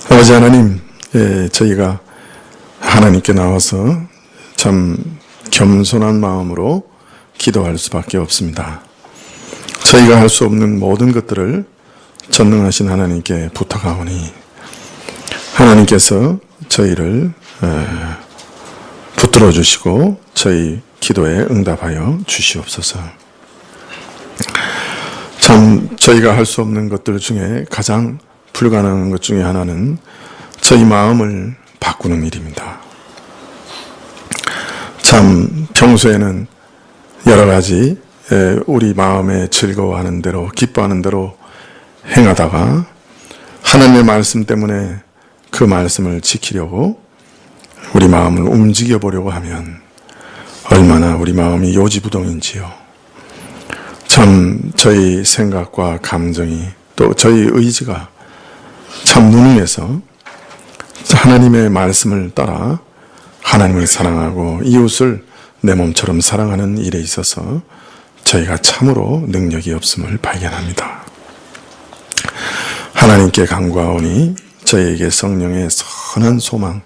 아버지 하나님, 저희가 하나님께 나와서 참 겸손한 마음으로 기도할 수밖에 없습니다. 저희가 할 수 없는 모든 것들을 전능하신 하나님께 부탁하오니 하나님께서 저희를 붙들어 주시고 저희 기도에 응답하여 주시옵소서. 참 저희가 할 수 없는 것들 중에 가장 불가능한 것 중에 하나는 저희 마음을 바꾸는 일입니다. 참 평소에는 여러 가지 우리 마음에 즐거워하는 대로 기뻐하는 대로 행하다가 하나님의 말씀 때문에 그 말씀을 지키려고 우리 마음을 움직여 보려고 하면 얼마나 우리 마음이 요지부동인지요. 참 저희 생각과 감정이 또 저희 의지가 참 무능해서 하나님의 말씀을 따라 하나님을 사랑하고 이웃을 내 몸처럼 사랑하는 일에 있어서 저희가 참으로 능력이 없음을 발견합니다. 하나님께 간구하오니 저희에게 성령의 선한 소망,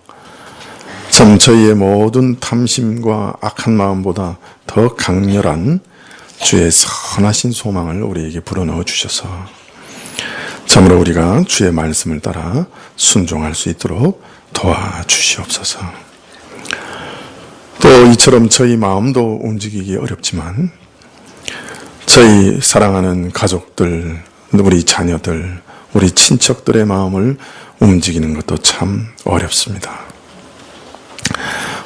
참 저희의 모든 탐심과 악한 마음보다 더 강렬한 주의 선하신 소망을 우리에게 불어넣어 주셔서 참으로 우리가 주의 말씀을 따라 순종할 수 있도록 도와주시옵소서. 또 이처럼 저희 마음도 움직이기 어렵지만 저희 사랑하는 가족들, 우리 자녀들, 우리 친척들의 마음을 움직이는 것도 참 어렵습니다.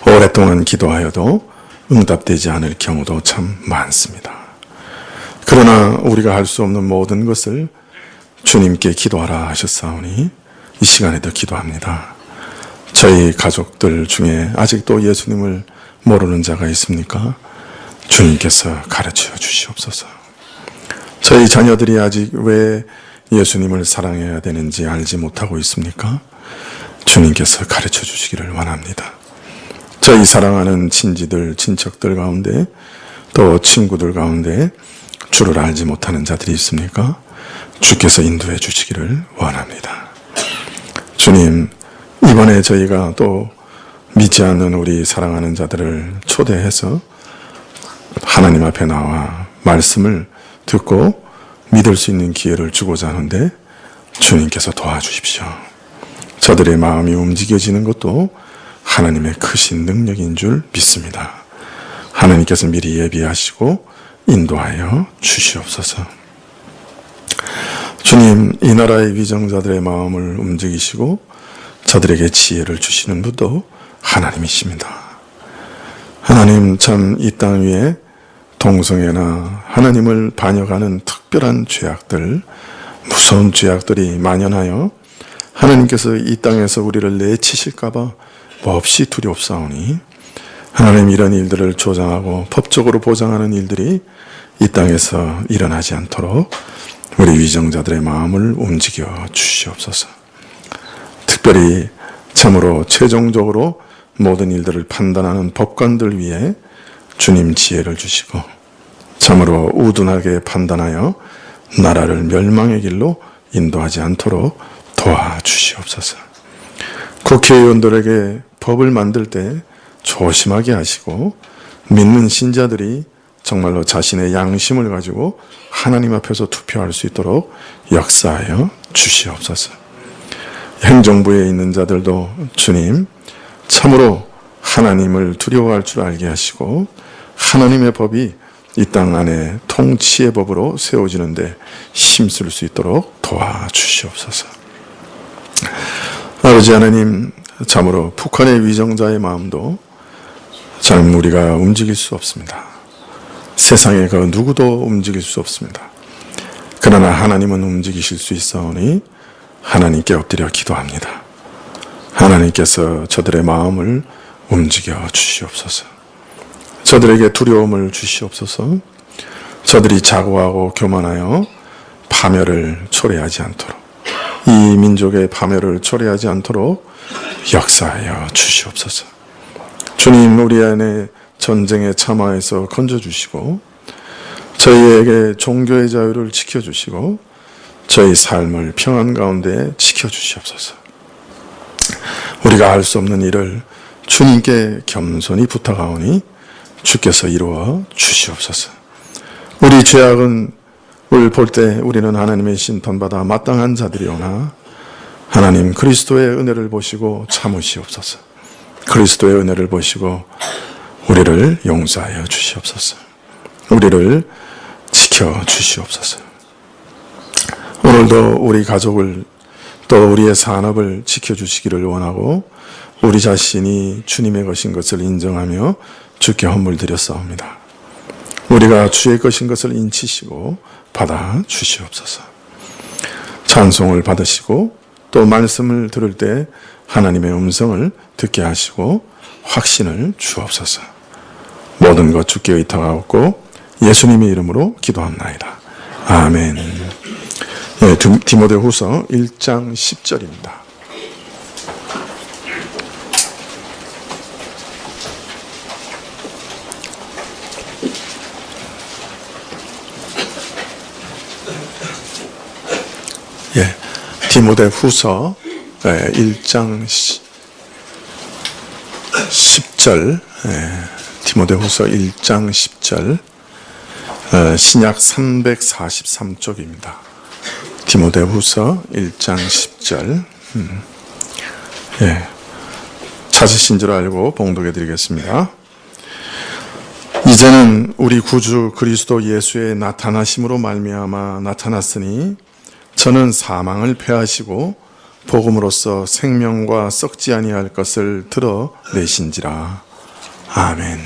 오랫동안 기도하여도 응답되지 않을 경우도 참 많습니다. 그러나 우리가 할 수 없는 모든 것을 주님께 기도하라 하셨사오니 이 시간에도 기도합니다. 저희 가족들 중에 아직도 예수님을 모르는 자가 있습니까? 주님께서 가르쳐 주시옵소서. 저희 자녀들이 아직 왜 예수님을 사랑해야 되는지 알지 못하고 있습니까? 주님께서 가르쳐 주시기를 원합니다. 저희 사랑하는 친지들, 친척들 가운데 또 친구들 가운데 주를 알지 못하는 자들이 있습니까? 주께서 인도해 주시기를 원합니다. 주님, 이번에 저희가 또 믿지 않는 우리 사랑하는 자들을 초대해서 하나님 앞에 나와 말씀을 듣고 믿을 수 있는 기회를 주고자 하는데 주님께서 도와주십시오. 저들의 마음이 움직여지는 것도 하나님의 크신 능력인 줄 믿습니다. 하나님께서 미리 예비하시고 인도하여 주시옵소서. 주님, 이 나라의 위정자들의 마음을 움직이시고 저들에게 지혜를 주시는 분도 하나님이십니다. 하나님, 참 이 땅 위에 동성애나 하나님을 반역하는 특별한 죄악들, 무서운 죄악들이 만연하여 하나님께서 이 땅에서 우리를 내치실까봐 몹시 두렵사오니 하나님, 이런 일들을 조장하고 법적으로 보장하는 일들이 이 땅에서 일어나지 않도록 우리 위정자들의 마음을 움직여 주시옵소서. 특별히 참으로 최종적으로 모든 일들을 판단하는 법관들 위해 주님 지혜를 주시고 참으로 우둔하게 판단하여 나라를 멸망의 길로 인도하지 않도록 도와주시옵소서. 국회의원들에게 법을 만들 때 조심하게 하시고 믿는 신자들이 정말로 자신의 양심을 가지고 하나님 앞에서 투표할 수 있도록 역사하여 주시옵소서. 행정부에 있는 자들도 주님, 참으로 하나님을 두려워할 줄 알게 하시고 하나님의 법이 이 땅 안에 통치의 법으로 세워지는데 힘쓸 수 있도록 도와주시옵소서. 아버지 하나님, 참으로 북한의 위정자의 마음도 참 우리가 움직일 수 없습니다. 세상에 그 누구도 움직일 수 없습니다. 그러나 하나님은 움직이실 수 있사오니 하나님께 엎드려 기도합니다. 하나님께서 저들의 마음을 움직여 주시옵소서. 저들에게 두려움을 주시옵소서. 저들이 자고하고 교만하여 파멸을 초래하지 않도록, 이 민족의 파멸을 초래하지 않도록 역사하여 주시옵소서. 주님, 우리 안에 전쟁에 참화해서 건져주시고 저희에게 종교의 자유를 지켜주시고 저희 삶을 평안 가운데 지켜주시옵소서. 우리가 할 수 없는 일을 주님께 겸손히 부탁하오니 주께서 이루어 주시옵소서. 우리 죄악은 을 볼 때 우리는 하나님의 신턴받아 마땅한 자들이오나 하나님 그리스도의 은혜를 보시고 참으시옵소서. 그리스도의 은혜를 보시고 우리를 용서하여 주시옵소서. 우리를 지켜 주시옵소서. 오늘도 우리 가족을 또 우리의 산업을 지켜주시기를 원하고 우리 자신이 주님의 것인 것을 인정하며 주께 헌물 드렸사옵니다. 우리가 주의 것인 것을 인치시고 받아 주시옵소서. 찬송을 받으시고 또 말씀을 들을 때 하나님의 음성을 듣게 하시고 확신을 주옵소서. 모든 것 주께 의탁하옵고 예수님의 이름으로 기도합나이다. 아멘. 네, 디모데후서 1장 10절입니다. 예, 디모데후서 1장 10절, 디모데후서 1장 10절, 신약 343쪽입니다. 디모데후서 1장 10절, 찾으신 줄 알고 봉독해 드리겠습니다. 이제는 우리 구주 그리스도 예수의 나타나심으로 말미암아 나타났으니 저는 사망을 패하시고 복음으로써 생명과 썩지 아니할 것을 드러내신지라. 아멘.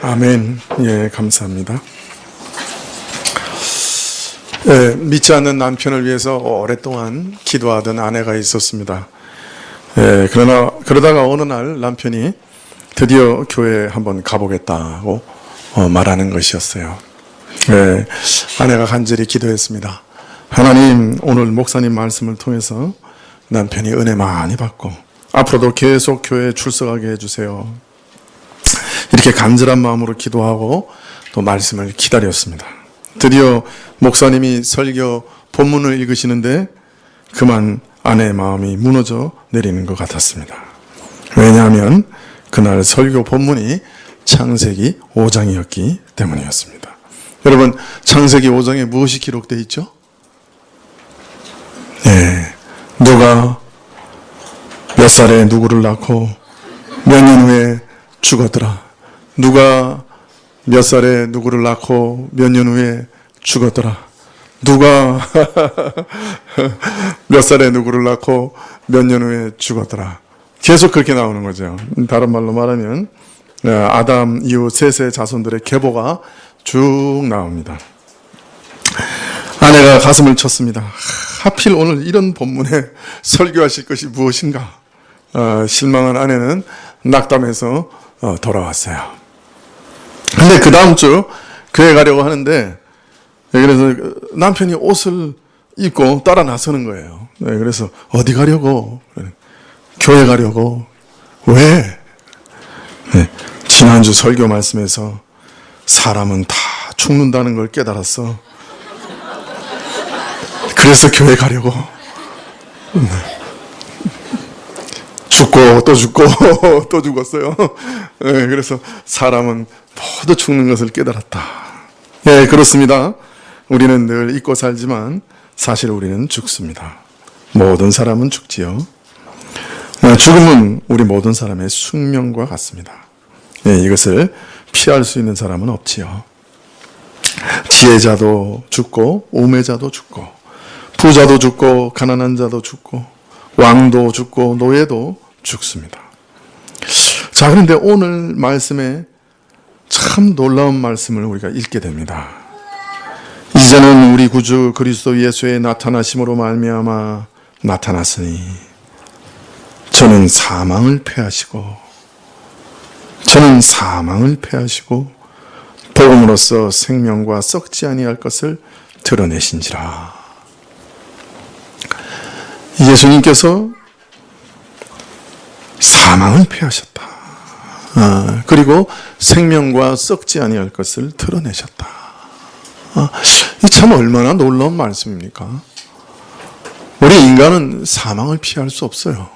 아멘. 예, 감사합니다. 예, 믿지 않는 남편을 위해서 오랫동안 기도하던 아내가 있었습니다. 예, 그러다가 어느 날 남편이 드디어 교회에 한번 가보겠다고 말하는 것이었어요. 예, 아내가 간절히 기도했습니다. 하나님, 오늘 목사님 말씀을 통해서 남편이 은혜 많이 받고 앞으로도 계속 교회에 출석하게 해주세요. 이렇게 간절한 마음으로 기도하고 또 말씀을 기다렸습니다. 드디어 목사님이 설교 본문을 읽으시는데 그만 아내의 마음이 무너져 내리는 것 같았습니다. 왜냐하면 그날 설교 본문이 창세기 5장이었기 때문이었습니다. 여러분, 창세기 5장에 무엇이 기록되어 있죠? 네, 누가 몇 살에 누구를 낳고 몇 년 후에 죽었더라. 누가 몇 살에 누구를 낳고 몇 년 후에 죽었더라. 누가 몇 살에 누구를 낳고 몇 년 후에 죽었더라. 계속 그렇게 나오는 거죠. 다른 말로 말하면 아담 이후 셋의 자손들의 계보가 쭉 나옵니다. 아내가 가슴을 쳤습니다. 하필 오늘 이런 본문에 설교하실 것이 무엇인가. 실망한 아내는 낙담해서 돌아왔어요. 근데 그 다음 주 교회 가려고 하는데, 그래서 남편이 옷을 입고 따라 나서는 거예요. 그래서 어디 가려고? 교회 가려고. 왜? 지난주 설교 말씀에서 사람은 다 죽는다는 걸 깨달았어. 그래서 교회 가려고. 죽고 또 죽고 또 죽었어요. 그래서 사람은 모두 죽는 것을 깨달았다. 예, 그렇습니다. 우리는 늘 잊고 살지만 사실 우리는 죽습니다. 모든 사람은 죽지요. 죽음은 우리 모든 사람의 숙명과 같습니다. 예, 이것을 피할 수 있는 사람은 없지요. 지혜자도 죽고 우매자도 죽고 부자도 죽고 가난한 자도 죽고 왕도 죽고 노예도 죽습니다. 자, 그런데 오늘 말씀에 참 놀라운 말씀을 우리가 읽게 됩니다. 이제는 우리 구주 그리스도 예수의 나타나심으로 말미암아 나타났으니 저는 사망을 패하시고 복음으로써 생명과 썩지 아니할 것을 드러내신지라. 예수님께서 사망을 패하셨다. 그리고 생명과 썩지 아니할 것을 드러내셨다. 이 참 얼마나 놀라운 말씀입니까? 우리 인간은 사망을 피할 수 없어요.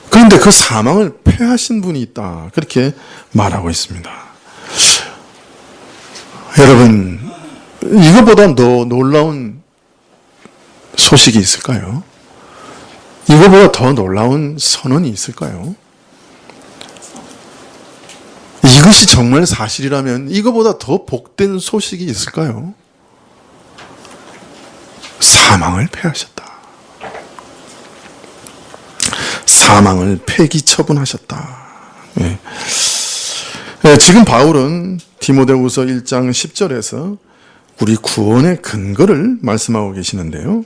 그런데 그 사망을 패하신 분이 있다. 그렇게 말하고 있습니다. 여러분, 이거보다 더 놀라운 소식이 있을까요? 이거보다 더 놀라운 선언이 있을까요? 이것이 정말 사실이라면 이거보다 더 복된 소식이 있을까요? 사망을 패하셨다. 사망을 폐기 처분하셨다. 예. 지금 바울은 디모데후서 1장 10절에서 우리 구원의 근거를 말씀하고 계시는데요.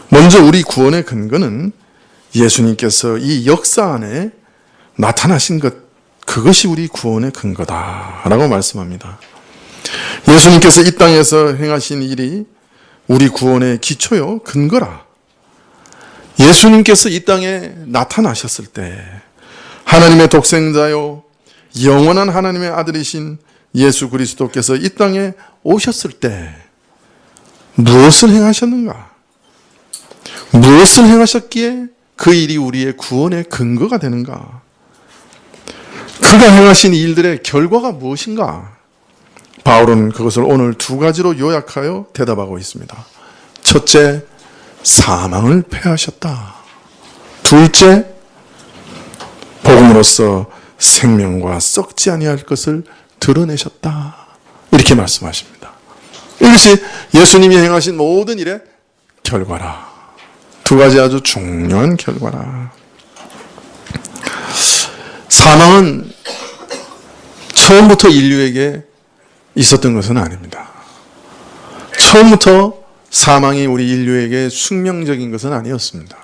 먼저 우리 구원의 근거는 예수님께서 이 역사 안에 나타나신 것, 그것이 우리 구원의 근거다라고 말씀합니다. 예수님께서 이 땅에서 행하신 일이 우리 구원의 기초요, 근거라. 예수님께서 이 땅에 나타나셨을 때 하나님의 독생자요 영원한 하나님의 아들이신 예수 그리스도께서 이 땅에 오셨을 때 무엇을 행하셨는가? 무엇을 행하셨기에 그 일이 우리의 구원의 근거가 되는가? 그가 행하신 일들의 결과가 무엇인가? 바울은 그것을 오늘 두 가지로 요약하여 대답하고 있습니다. 첫째, 사망을 패하셨다. 둘째, 복음으로써 생명과 썩지 아니할 것을 드러내셨다. 이렇게 말씀하십니다. 이것이 예수님이 행하신 모든 일의 결과라. 두 가지 아주 중요한 결과라. 사망은 처음부터 인류에게 있었던 것은 아닙니다. 처음부터 사망이 우리 인류에게 숙명적인 것은 아니었습니다.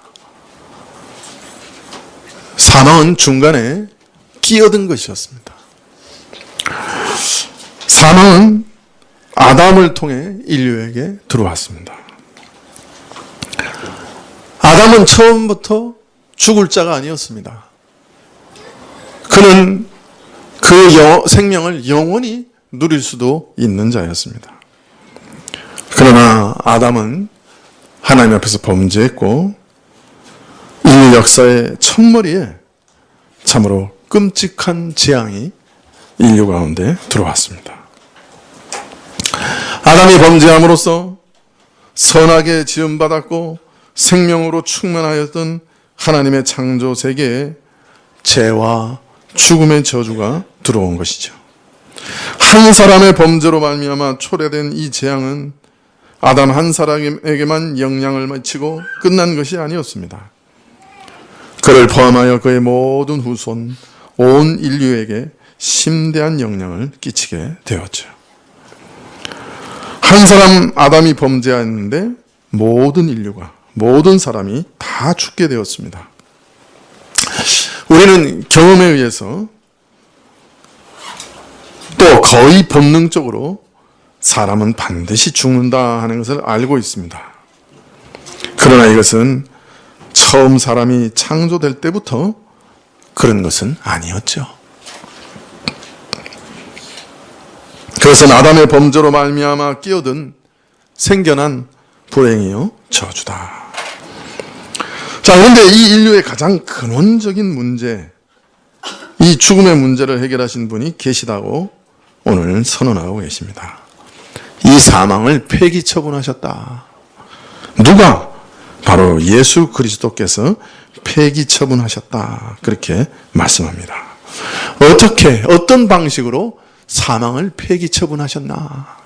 사망은 중간에 끼어든 것이었습니다. 사망은 아담을 통해 인류에게 들어왔습니다. 아담은 처음부터 죽을 자가 아니었습니다. 그는 그 생명을 영원히 누릴 수도 있는 자였습니다. 그러나 아담은 하나님 앞에서 범죄했고 인류 역사의 첫머리에 참으로 끔찍한 재앙이 인류 가운데 들어왔습니다. 아담이 범죄함으로써 선하게 지음받았고 생명으로 충만하였던 하나님의 창조 세계에 죄와 죽음의 저주가 들어온 것이죠. 한 사람의 범죄로 말미암아 초래된 이 재앙은 아담 한 사람에게만 영향을 미치고 끝난 것이 아니었습니다. 그를 포함하여 그의 모든 후손, 온 인류에게 심대한 영향을 끼치게 되었죠. 한 사람 아담이 범죄했는데 모든 인류가, 모든 사람이 다 죽게 되었습니다. 우리는 경험에 의해서 또 거의 본능적으로 사람은 반드시 죽는다 하는 것을 알고 있습니다. 그러나 이것은 처음 사람이 창조될 때부터 그런 것은 아니었죠. 그것은 아담의 범죄로 말미암아 끼어든 생겨난 불행이요 저주다. 자, 그런데 이 인류의 가장 근원적인 문제, 이 죽음의 문제를 해결하신 분이 계시다고 오늘 선언하고 계십니다. 이 사망을 폐기 처분하셨다. 누가? 바로 예수 그리스도께서 폐기 처분하셨다. 그렇게 말씀합니다. 어떻게, 어떤 방식으로 사망을 폐기 처분하셨나?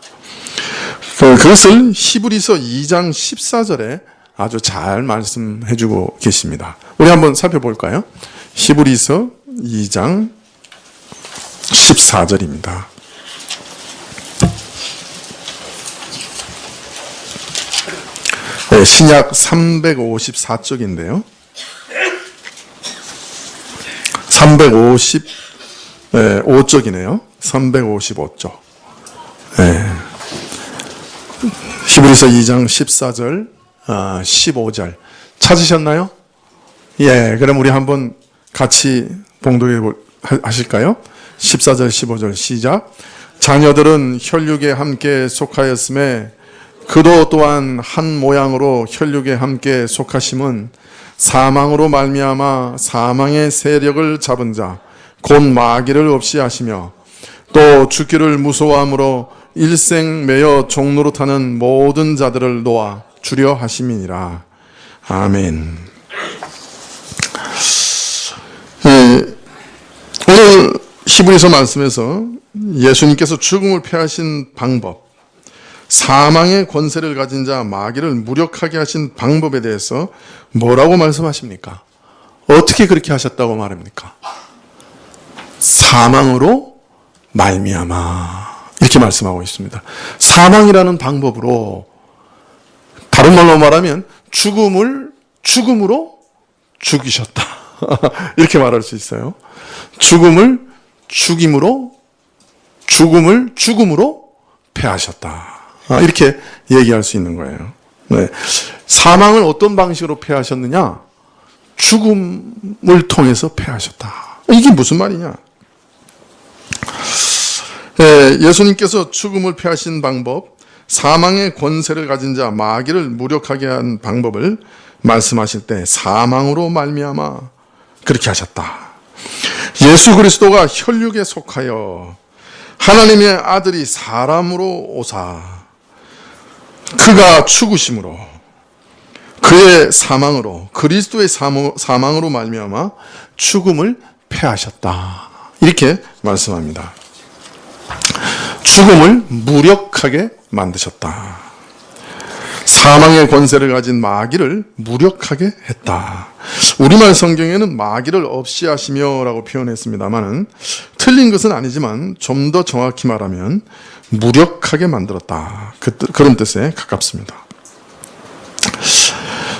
그것을 히브리서 2장 14절에 아주 잘 말씀해 주고 계십니다. 우리 한번 살펴볼까요? 히브리서 2장 14절입니다. 네, 신약 354쪽인데요. 355쪽이네요. 355쪽. 네. 히브리서 2장 14절, 15절. 찾으셨나요? 예, 그럼 우리 한번 같이 봉독해 하실까요? 14절, 15절 시작. 자녀들은 혈육에 함께 속하였음에 그도 또한 한 모양으로 혈육에 함께 속하심은 사망으로 말미암아 사망의 세력을 잡은 자, 곧 마귀를 없이 하시며 또 죽기를 무서워함으로 일생 매여 종노릇하는 모든 자들을 놓아 주려 하심이니라. 아멘. 오늘 히브리서 말씀에서 예수님께서 죽음을 패하신 방법, 사망의 권세를 가진 자 마귀를 무력하게 하신 방법에 대해서 뭐라고 말씀하십니까? 어떻게 그렇게 하셨다고 말합니까? 사망으로 말미암아 이렇게 말씀하고 있습니다. 사망이라는 방법으로, 다른 말로 말하면 죽음으로 죽이셨다. 이렇게 말할 수 있어요. 죽음을 죽음으로 패하셨다. 이렇게 얘기할 수 있는 거예요. 네. 사망을 어떤 방식으로 패하셨느냐? 죽음을 통해서 패하셨다. 이게 무슨 말이냐? 네, 예수님께서 죽음을 패하신 방법, 사망의 권세를 가진 자 마귀를 무력하게 한 방법을 말씀하실 때 사망으로 말미암아 그렇게 하셨다. 예수 그리스도가 혈육에 속하여 하나님의 아들이 사람으로 오사 그가 죽으심으로 그의 사망으로 그리스도의 사망으로 말미암아 죽음을 패하셨다. 이렇게 말씀합니다. 죽음을 무력하게 만드셨다. 사망의 권세를 가진 마귀를 무력하게 했다. 우리말 성경에는 마귀를 없이 하시며라고 표현했습니다만은 틀린 것은 아니지만 좀 더 정확히 말하면 무력하게 만들었다. 그런 뜻에 가깝습니다.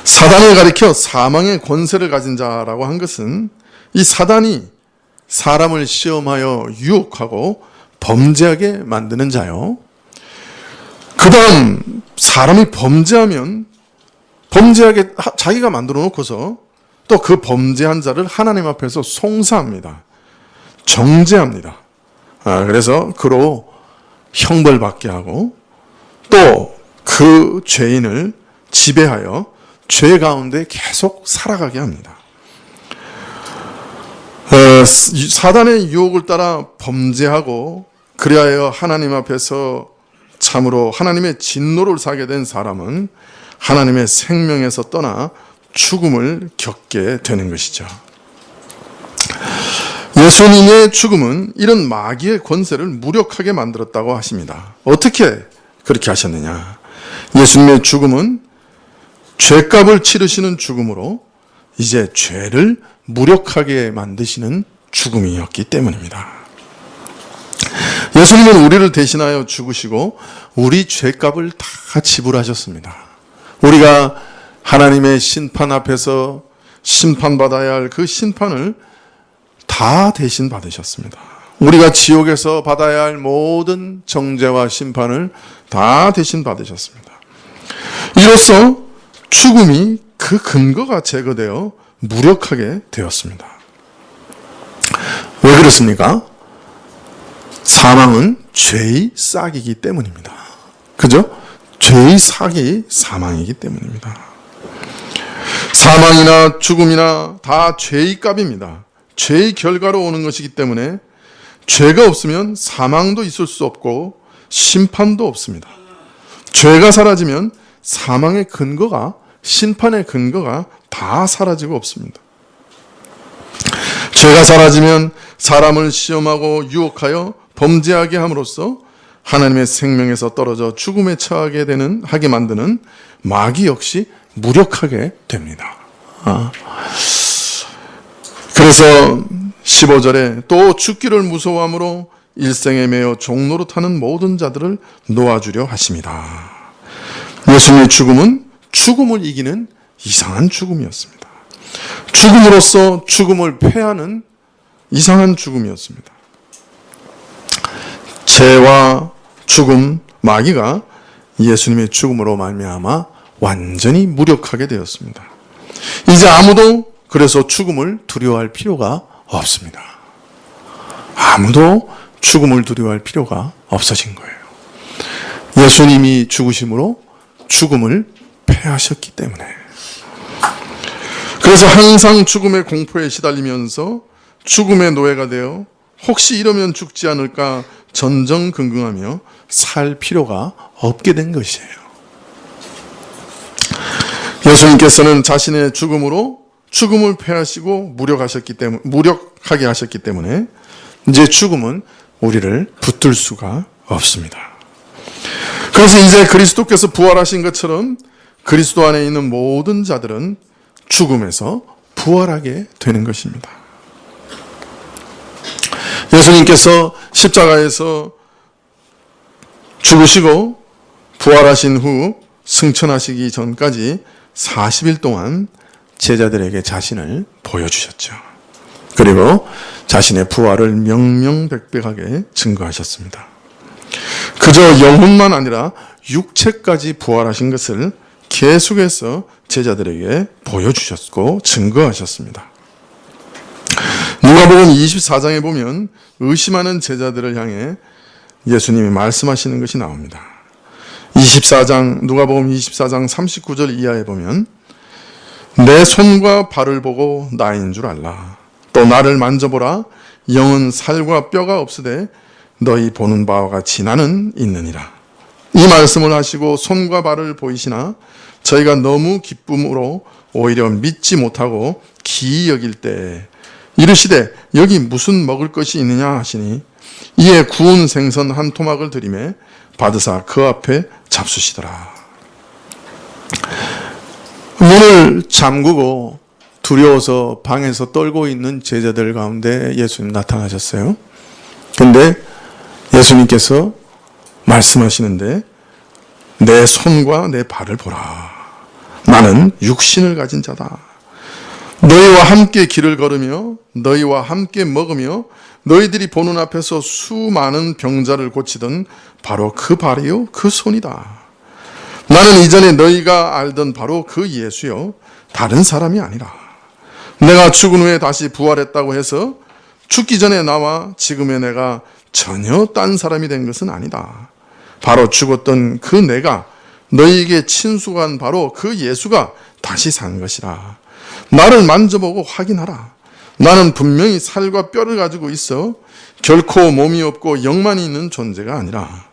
사단을 가리켜 사망의 권세를 가진 자라고 한 것은 이 사단이 사람을 시험하여 유혹하고 범죄하게 만드는 자요. 그 다음 사람이 범죄하면 범죄하게 자기가 만들어 놓고서 또 그 범죄한 자를 하나님 앞에서 송사합니다. 정죄합니다. 그래서 그로 형벌받게 하고 또 그 죄인을 지배하여 죄 가운데 계속 살아가게 합니다. 사단의 유혹을 따라 범죄하고 그리하여 하나님 앞에서 참으로 하나님의 진노를 사게 된 사람은 하나님의 생명에서 떠나 죽음을 겪게 되는 것이죠. 예수님의 죽음은 이런 마귀의 권세를 무력하게 만들었다고 하십니다. 어떻게 그렇게 하셨느냐? 예수님의 죽음은 죄값을 치르시는 죽음으로 이제 죄를 무력하게 만드시는 죽음이었기 때문입니다. 예수님은 우리를 대신하여 죽으시고 우리 죄값을 다 지불하셨습니다. 우리가 하나님의 심판 앞에서 심판받아야 할 그 심판을 다 대신 받으셨습니다. 우리가 지옥에서 받아야 할 모든 정죄와 심판을 다 대신 받으셨습니다. 이로써 죽음이 그 근거가 제거되어 무력하게 되었습니다. 왜 그렇습니까? 사망은 죄의 싹이기 때문입니다. 그죠? 죄의 싹이 사망이기 때문입니다. 사망이나 죽음이나 다 죄의 값입니다. 죄의 결과로 오는 것이기 때문에 죄가 없으면 사망도 있을 수 없고 심판도 없습니다. 죄가 사라지면 사망의 근거가, 심판의 근거가 다 사라지고 없습니다. 죄가 사라지면 사람을 시험하고 유혹하여 범죄하게 함으로써 하나님의 생명에서 떨어져 죽음에 처하게 하게 만드는 마귀 역시 무력하게 됩니다. 그래서 15절에 또 죽기를 무서워함으로 일생에 매여 종로로 타는 모든 자들을 놓아주려 하십니다. 예수님의 죽음은 죽음을 이기는 이상한 죽음이었습니다. 죽음으로써 죽음을 패하는 이상한 죽음이었습니다. 죄와 죽음, 마귀가 예수님의 죽음으로 말미암아 완전히 무력하게 되었습니다. 이제 아무도 그래서 죽음을 두려워할 필요가 없습니다. 아무도 죽음을 두려워할 필요가 없어진 거예요. 예수님이 죽으심으로 죽음을 패하셨기 때문에. 그래서 항상 죽음의 공포에 시달리면서 죽음의 노예가 되어 혹시 이러면 죽지 않을까 전전긍긍하며 살 필요가 없게 된 것이에요. 예수님께서는 자신의 죽음으로 죽음을 패하시고 무력하게 하셨기 때문에 이제 죽음은 우리를 붙들 수가 없습니다. 그래서 이제 그리스도께서 부활하신 것처럼 그리스도 안에 있는 모든 자들은 죽음에서 부활하게 되는 것입니다. 예수님께서 십자가에서 죽으시고 부활하신 후 승천하시기 전까지 40일 동안 제자들에게 자신을 보여주셨죠. 그리고 자신의 부활을 명명백백하게 증거하셨습니다. 그저 영혼만 아니라 육체까지 부활하신 것을 계속해서 제자들에게 보여주셨고 증거하셨습니다. 누가복음 24장에 보면 의심하는 제자들을 향해 예수님이 말씀하시는 것이 나옵니다. 누가복음 24장 39절 이하에 보면 내 손과 발을 보고 나인 줄 알라. 또 나를 만져보라. 영은 살과 뼈가 없으되 너희 보는 바와 같이 나는 있느니라. 이 말씀을 하시고 손과 발을 보이시나 저희가 너무 기쁨으로 오히려 믿지 못하고 기이 여길 때 이르시되 여기 무슨 먹을 것이 있느냐 하시니 이에 구운 생선 한 토막을 들이매 받으사 그 앞에 잡수시더라. 문을 잠그고 두려워서 방에서 떨고 있는 제자들 가운데 예수님 나타나셨어요. 근데 예수님께서 말씀하시는데 내 손과 내 발을 보라. 나는 육신을 가진 자다. 너희와 함께 길을 걸으며 너희와 함께 먹으며 너희들이 보는 앞에서 수많은 병자를 고치던 바로 그 발이요 그 손이다. 나는 이전에 너희가 알던 바로 그 예수요 다른 사람이 아니라 내가 죽은 후에 다시 부활했다고 해서 죽기 전에 나와 지금의 내가 전혀 딴 사람이 된 것은 아니다. 바로 죽었던 그 내가 너희에게 친숙한 바로 그 예수가 다시 산 것이라. 나를 만져보고 확인하라. 나는 분명히 살과 뼈를 가지고 있어 결코 몸이 없고 영만이 있는 존재가 아니라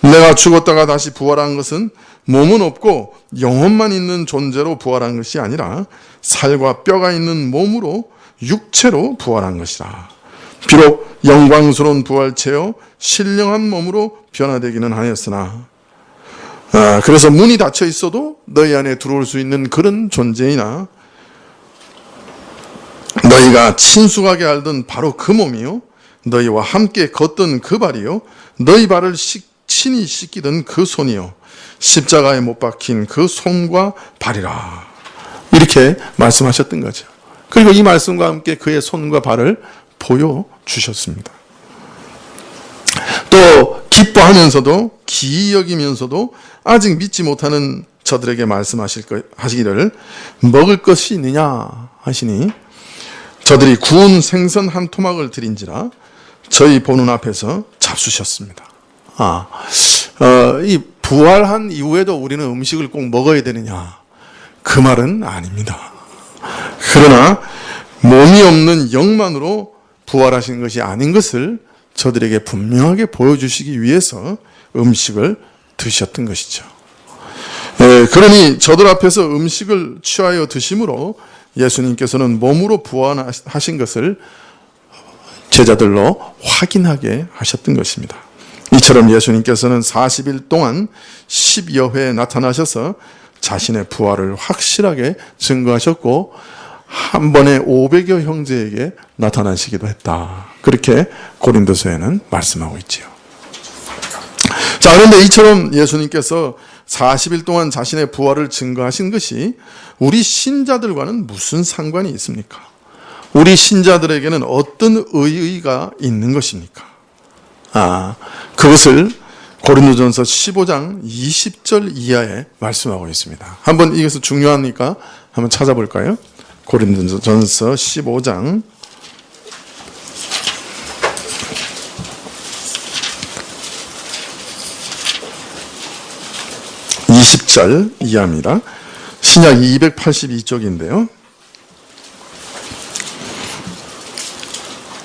내가 죽었다가 다시 부활한 것은 몸은 없고 영혼만 있는 존재로 부활한 것이 아니라 살과 뼈가 있는 몸으로 육체로 부활한 것이라. 비록 영광스러운 부활체요 신령한 몸으로 변화되기는 하였으나 그래서 문이 닫혀 있어도 너희 안에 들어올 수 있는 그런 존재이나 너희가 친숙하게 알던 바로 그 몸이요 너희와 함께 걷던 그 발이요 너희 발을 친히 씻기던 그 손이요 십자가에 못 박힌 그 손과 발이라. 이렇게 말씀하셨던 거죠. 그리고 이 말씀과 함께 그의 손과 발을 보여주셨습니다. 또 기뻐하면서도 기이 여기면서도 아직 믿지 못하는 저들에게 말씀하시기를 먹을 것이 있느냐 하시니 저들이 구운 생선 한 토막을 드린지라 저희 보는 앞에서 잡수셨습니다. 이 부활한 이후에도 우리는 음식을 꼭 먹어야 되느냐? 그 말은 아닙니다. 그러나 몸이 없는 영만으로 부활하신 것이 아닌 것을 저들에게 분명하게 보여주시기 위해서 음식을 드셨던 것이죠. 그러니 저들 앞에서 음식을 취하여 드심으로 예수님께서는 몸으로 부활하신 것을 제자들로 확인하게 하셨던 것입니다. 이처럼 예수님께서는 40일 동안 10여 회 나타나셔서 자신의 부활을 확실하게 증거하셨고 한 번에 500여 형제에게 나타나시기도 했다. 그렇게 고린도서에는 말씀하고 있지요. 자, 그런데 이처럼 예수님께서 40일 동안 자신의 부활을 증거하신 것이 우리 신자들과는 무슨 상관이 있습니까? 우리 신자들에게는 어떤 의의가 있는 것입니까? 그것을 고린도전서 15장 20절 이하에 말씀하고 있습니다. 한번 이것은 중요하니까 한번 찾아볼까요? 고린도전서 15장 20절 이하입니다. 신약 282쪽인데요.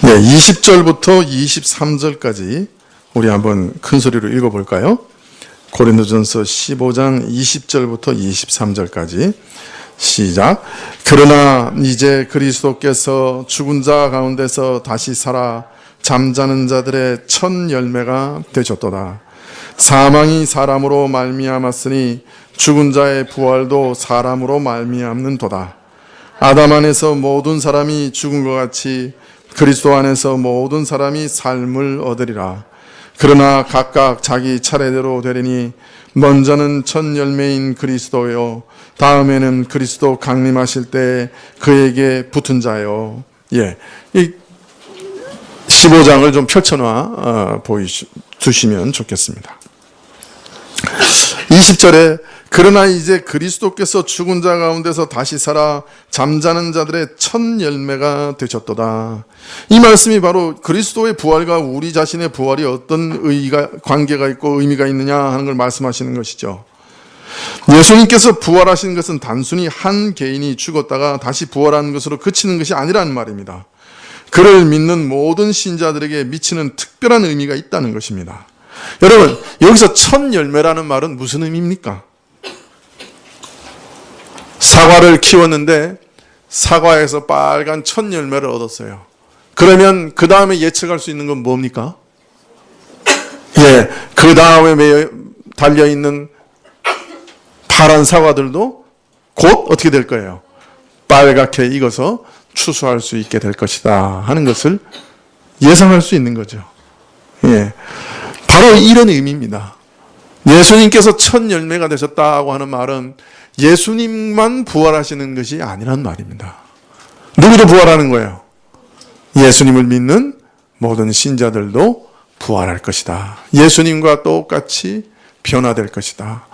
20절부터 23절까지 우리 한번 큰 소리로 읽어볼까요? 고린도전서 15장 20절부터 23절까지 시작. 그러나 이제 그리스도께서 죽은 자 가운데서 다시 살아 잠자는 자들의 첫 열매가 되셨도다. 사망이 사람으로 말미암았으니 죽은 자의 부활도 사람으로 말미암는도다. 아담 안에서 모든 사람이 죽은 것 같이 그리스도 안에서 모든 사람이 삶을 얻으리라. 그러나 각각 자기 차례대로 되리니 먼저는 첫 열매인 그리스도요 다음에는 그리스도 강림하실 때 그에게 붙은 자요. 이 15장을 좀 펼쳐놔 보여주시면 좋겠습니다. 20절에 그러나 이제 그리스도께서 죽은 자 가운데서 다시 살아 잠자는 자들의 첫 열매가 되셨도다. 이 말씀이 바로 그리스도의 부활과 우리 자신의 부활이 어떤 관계가 있고 의미가 있느냐 하는 걸 말씀하시는 것이죠. 예수님께서 부활하신 것은 단순히 한 개인이 죽었다가 다시 부활하는 것으로 그치는 것이 아니라는 말입니다. 그를 믿는 모든 신자들에게 미치는 특별한 의미가 있다는 것입니다. 여러분, 여기서 첫 열매라는 말은 무슨 의미입니까? 사과를 키웠는데 사과에서 빨간 첫 열매를 얻었어요. 그러면 그 다음에 예측할 수 있는 건 뭡니까? 그 다음에 달려있는 파란 사과들도 곧 어떻게 될 거예요? 빨갛게 익어서 추수할 수 있게 될 것이다 하는 것을 예상할 수 있는 거죠. 예, 바로 이런 의미입니다. 예수님께서 첫 열매가 되셨다고 하는 말은 예수님만 부활하시는 것이 아니란 말입니다. 누구도 부활하는 거예요? 예수님을 믿는 모든 신자들도 부활할 것이다. 예수님과 똑같이 변화될 것이다.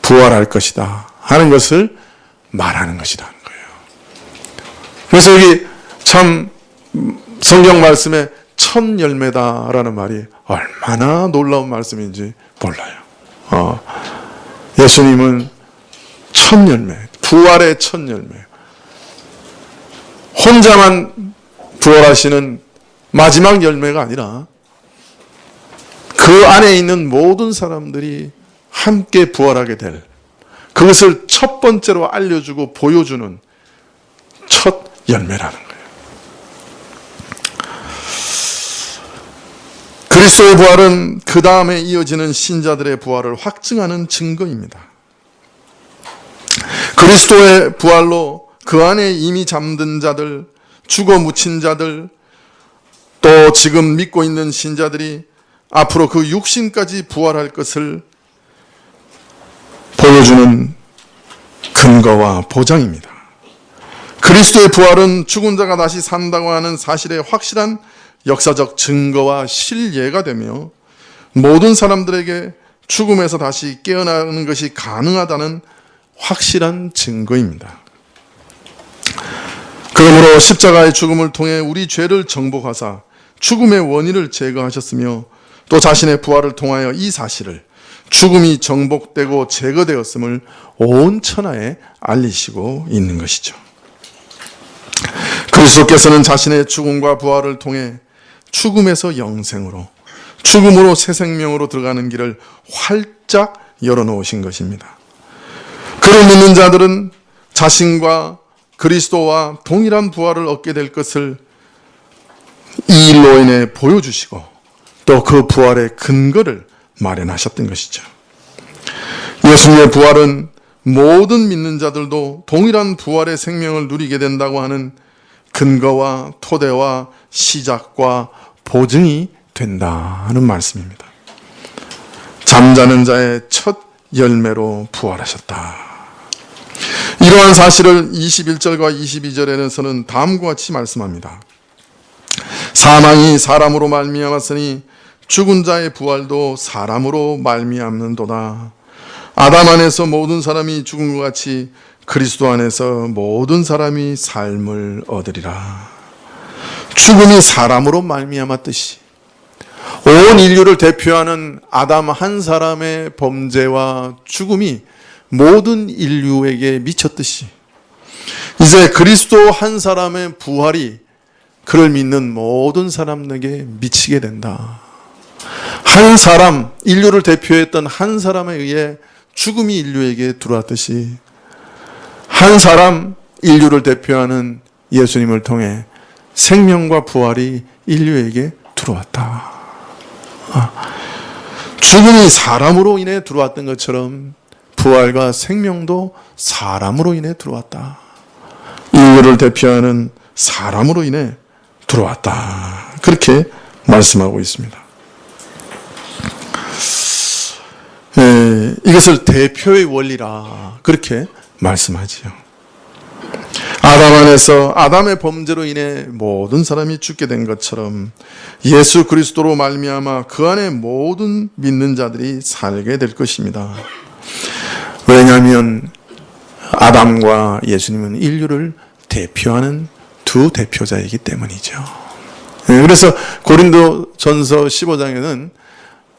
부활할 것이다 하는 것을 말하는 것이라는 거예요. 그래서 여기 참 성경 말씀에 첫 열매다라는 말이 얼마나 놀라운 말씀인지 몰라요. 예수님은 첫 열매, 부활의 첫 열매. 혼자만 부활하시는 마지막 열매가 아니라 그 안에 있는 모든 사람들이 함께 부활하게 될, 그것을 첫 번째로 알려주고 보여주는 첫 열매라는 거예요. 그리스도의 부활은 그 다음에 이어지는 신자들의 부활을 확증하는 증거입니다. 그리스도의 부활로 그 안에 이미 잠든 자들, 죽어 묻힌 자들, 또 지금 믿고 있는 신자들이 앞으로 그 육신까지 부활할 것을 보여주는 근거와 보장입니다. 그리스도의 부활은 죽은 자가 다시 산다고 하는 사실의 확실한 역사적 증거와 실예가 되며 모든 사람들에게 죽음에서 다시 깨어나는 것이 가능하다는 확실한 증거입니다. 그러므로 십자가의 죽음을 통해 우리 죄를 정복하사 죽음의 원인을 제거하셨으며 또 자신의 부활을 통하여 이 사실을 죽음이 정복되고 제거되었음을 온 천하에 알리시고 있는 것이죠. 그리스도께서는 자신의 죽음과 부활을 통해 죽음에서 영생으로, 죽음으로 새 생명으로 들어가는 길을 활짝 열어놓으신 것입니다. 그를 믿는 자들은 자신과 그리스도와 동일한 부활을 얻게 될 것을 이 일로 인해 보여주시고 또 그 부활의 근거를 마련하셨던 것이죠. 예수님의 부활은 모든 믿는 자들도 동일한 부활의 생명을 누리게 된다고 하는 근거와 토대와 시작과 보증이 된다 하는 말씀입니다. 잠자는 자의 첫 열매로 부활하셨다. 이러한 사실을 21절과 22절에서는 다음과 같이 말씀합니다. 사망이 사람으로 말미암았으니 죽은 자의 부활도 사람으로 말미암는도다. 아담 안에서 모든 사람이 죽은 것 같이 그리스도 안에서 모든 사람이 삶을 얻으리라. 죽음이 사람으로 말미암았듯이 온 인류를 대표하는 아담 한 사람의 범죄와 죽음이 모든 인류에게 미쳤듯이 이제 그리스도 한 사람의 부활이 그를 믿는 모든 사람에게 미치게 된다. 한 사람, 인류를 대표했던 한 사람에 의해 죽음이 인류에게 들어왔듯이 한 사람, 인류를 대표하는 예수님을 통해 생명과 부활이 인류에게 들어왔다. 죽음이 사람으로 인해 들어왔던 것처럼 부활과 생명도 사람으로 인해 들어왔다. 인류를 대표하는 사람으로 인해 들어왔다. 그렇게 말씀하고 있습니다. 이것을 대표의 원리라 그렇게 말씀하지요. 아담 안에서 아담의 범죄로 인해 모든 사람이 죽게 된 것처럼 예수 그리스도로 말미암아 그 안에 모든 믿는 자들이 살게 될 것입니다. 왜냐하면 아담과 예수님은 인류를 대표하는 두 대표자이기 때문이죠. 그래서 고린도전서 15장에는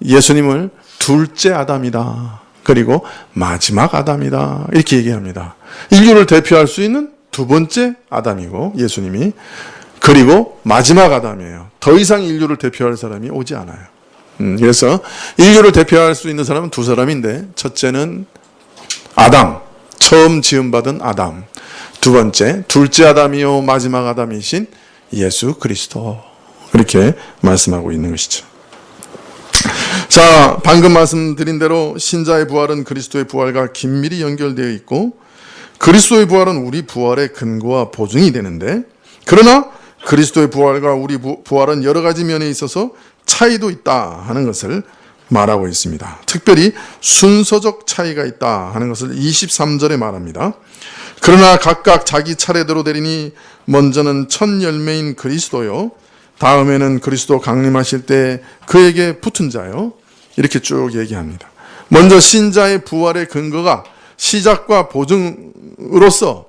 예수님을 둘째 아담이다. 그리고 마지막 아담이다. 이렇게 얘기합니다. 인류를 대표할 수 있는 두 번째 아담이고 예수님이, 그리고 마지막 아담이에요. 더 이상 인류를 대표할 사람이 오지 않아요. 그래서 인류를 대표할 수 있는 사람은 두 사람인데, 첫째는 아담, 처음 지음받은 아담. 두 번째, 둘째 아담이요 마지막 아담이신 예수 그리스도. 그렇게 말씀하고 있는 것이죠. 자, 방금 말씀드린 대로 신자의 부활은 그리스도의 부활과 긴밀히 연결되어 있고 그리스도의 부활은 우리 부활의 근거와 보증이 되는데, 그러나 그리스도의 부활과 우리 부활은 여러 가지 면에 있어서 차이도 있다 하는 것을 말하고 있습니다. 특별히 순서적 차이가 있다 하는 것을 23절에 말합니다. 그러나 각각 자기 차례대로 되리니 먼저는 첫 열매인 그리스도요, 다음에는 그리스도 강림하실 때 그에게 붙은 자요. 이렇게 쭉 얘기합니다. 먼저 신자의 부활의 근거가 시작과 보증으로서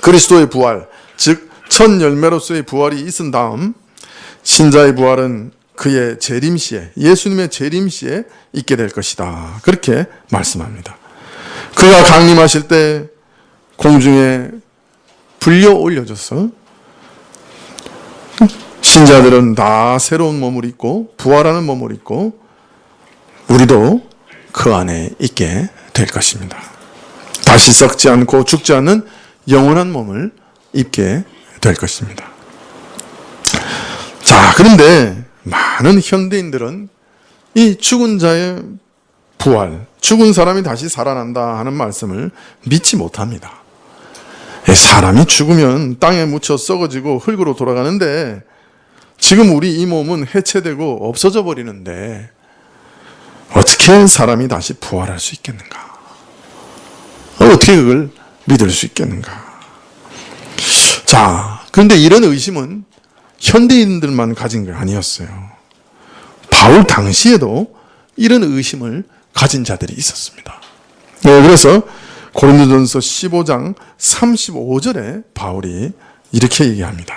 그리스도의 부활, 즉 첫 열매로서의 부활이 있은 다음 신자의 부활은 그의 재림시에, 예수님의 재림시에 있게 될 것이다. 그렇게 말씀합니다. 그가 강림하실 때 공중에 불려 올려져서 신자들은 다 새로운 몸을 입고 부활하는 몸을 입고 우리도 그 안에 있게 될 것입니다. 다시 썩지 않고 죽지 않는 영원한 몸을 입게 될 것입니다. 자, 그런데 많은 현대인들은 이 죽은 자의 부활, 죽은 사람이 다시 살아난다 하는 말씀을 믿지 못합니다. 사람이 죽으면 땅에 묻혀 썩어지고 흙으로 돌아가는데 지금 우리 이 몸은 해체되고 없어져 버리는데 어떻게 사람이 다시 부활할 수 있겠는가? 어떻게 그걸 믿을 수 있겠는가? 자, 그런데 이런 의심은 현대인들만 가진 게 아니었어요. 바울 당시에도 이런 의심을 가진 자들이 있었습니다. 그래서 고린도전서 15장 35절에 바울이 이렇게 얘기합니다.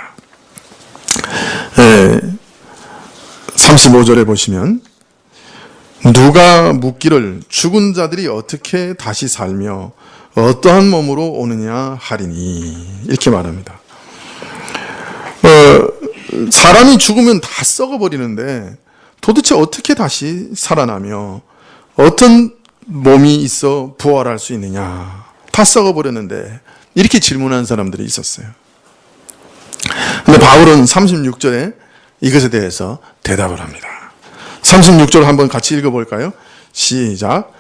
35절에 보시면 누가 묻기를 죽은 자들이 어떻게 다시 살며 어떠한 몸으로 오느냐 하리니, 이렇게 말합니다. 사람이 죽으면 다 썩어버리는데 도대체 어떻게 다시 살아나며 어떤 몸이 있어 부활할 수 있느냐, 다 썩어버렸는데, 이렇게 질문하는 사람들이 있었어요. 근데 바울은 36절에 이것에 대해서 대답을 합니다. 36절 한번 같이 읽어볼까요? 시작.